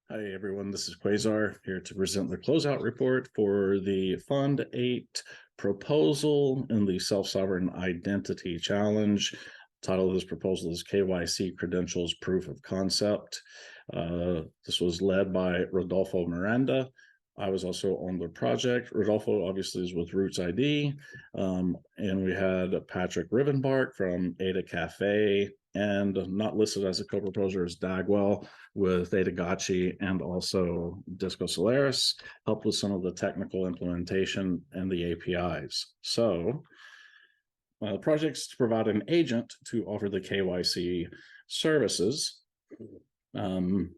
Hi, everyone. This is Quasar here to present the closeout report for the Fund 8 proposal in the Self-Sovereign Identity Challenge. The title of this proposal is KYC Credentials Proof of Concept. This was led by Rodolfo Miranda. I was also on the project. Rodolfo obviously is with Roots ID. And we had Patrick Rivenbark from Ada Cafe, and not listed as a co-proposer is Dagwell with Adagachi, and also Disco Solaris helped with some of the technical implementation and the APIs. So the project is to provide an agent to offer the KYC services for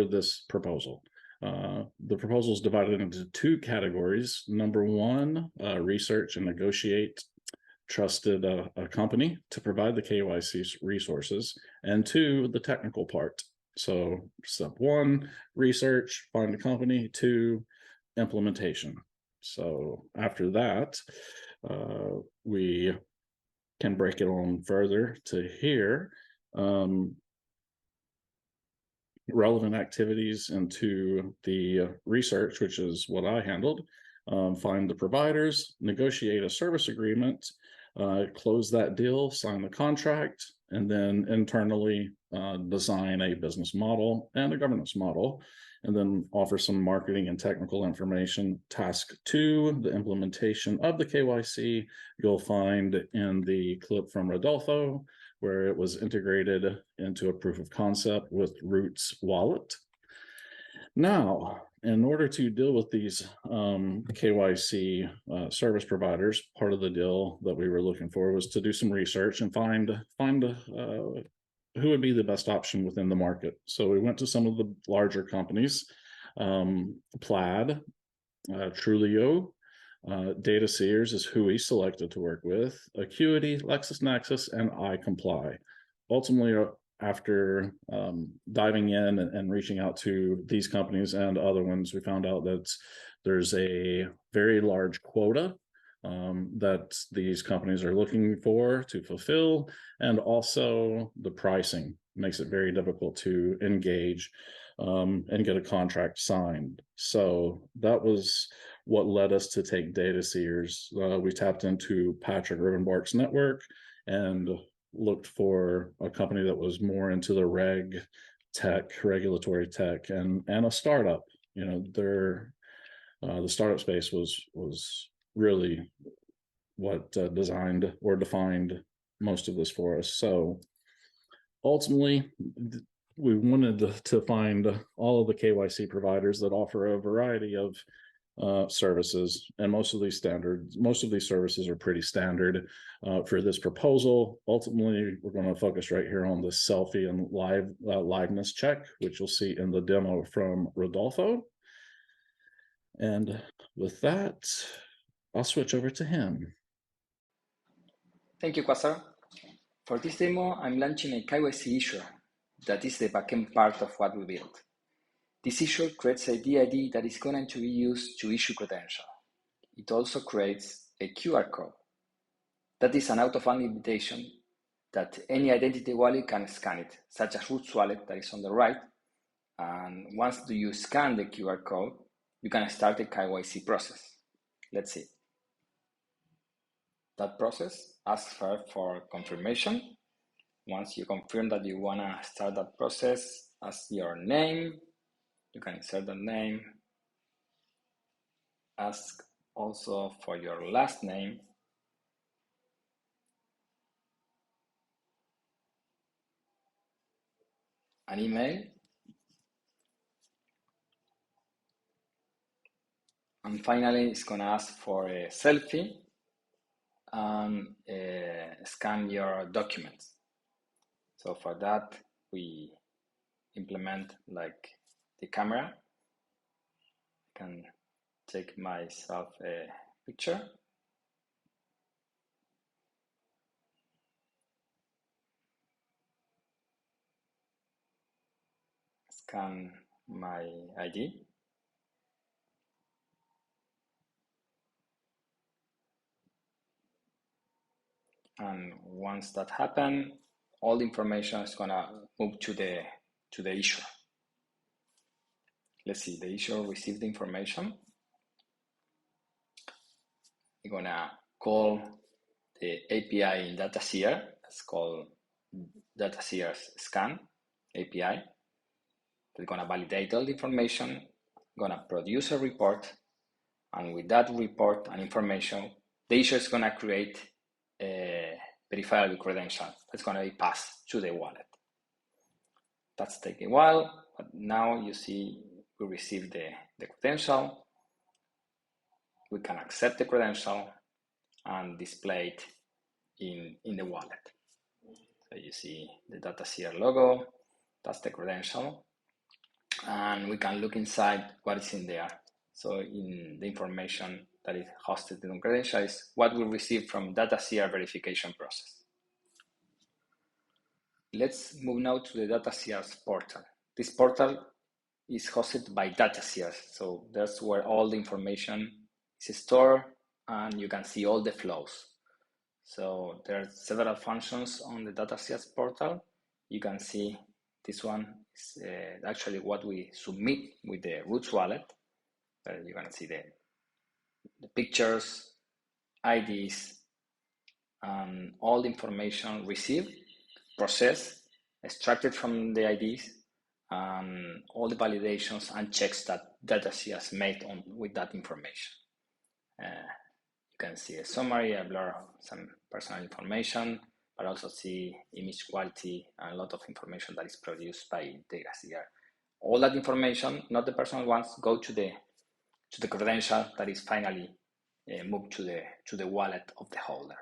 this proposal. The proposal is divided into two categories. Number one, research and negotiate trusted a company to provide the KYC resources, and two, the technical part. So step one, research, find a company, two, implementation. So after that, we can break it on further to here. Relevant activities into the research, which is what I handled. Find the providers, negotiate a service agreement, close that deal, sign the contract, and then internally design a business model and a governance model, and then offer some marketing and technical information. Task two, the implementation of the KYC, you'll find in the clip from Rodolfo, where it was integrated into a proof of concept with Roots Wallet. Now, in order to deal with these KYC service providers, part of the deal that we were looking for was to do some research and find who would be the best option within the market. So we went to some of the larger companies, Plaid, Trulio, Data Seers is who we selected to work with, Acuity, LexisNexis, and iComply. Ultimately, after diving in and reaching out to these companies and other ones, we found out that there's a very large quota that these companies are looking for to fulfill, and also the pricing makes it very difficult to engage and get a contract signed. So that was what led us to take Data Seers. We tapped into Patrick Rivenbark's network and looked for a company that was more into the regulatory tech, and a startup. You know, the startup space was really what designed or defined most of this for us. So ultimately, we wanted to find all of the KYC providers that offer a variety of services, and most of these services are pretty standard for this proposal. Ultimately, we're going to focus right here on the selfie and liveness check, which you'll see in the demo from Rodolfo. And with that, I'll switch over to him. Thank you, Quasar. For this demo, I'm launching a KYC issuer that is the backend part of what we built. This issuer creates a DID that is going to be used to issue credential. It also creates a QR code. That is an out-of-band invitation that any identity wallet can scan it, such as Roots Wallet that is on the right. And once you scan the QR code, you can start the KYC process. Let's see. That process asks for confirmation. Once you confirm that you want to start that process, ask your name. You can insert the name. Ask also for your last name. An email. And finally, it's going to ask for a selfie and scan your documents. So for that, we implement like the camera. I can take myself a picture. Scan my ID. And once that happens, all the information is gonna move to the issuer. let's see, the issuer received the information. We're gonna call the API in DataSeer. That's called DataSeer scan API. We're gonna validate all the information, gonna produce a report, and with that report and information, the issuer is gonna create a verifiable credential that's gonna be passed to the wallet. That's taking a while, but now you see we receive the credential. We can accept the credential and display it in the wallet. So you see the DataSeer logo, that's the credential. And we can look inside what is in there. So in the information that is hosted in the credential is what we receive from DataSeer verification process. Let's move now to the DataSeer's portal. This portal is hosted by DataSeer. So that's where all the information is stored and you can see all the flows. So there are several functions on the DataSeer portal. You can see this one is actually what we submit with the Roots wallet. You can see the pictures, IDs, and all the information received, processed, extracted from the IDs, and all the validations and checks that DataSeer has made with that information. You can see a summary, a blur of some personal information, but also see image quality and a lot of information that is produced by DataSeer. All that information, not the personal ones, go to the credential that is finally moved to the wallet of the holder.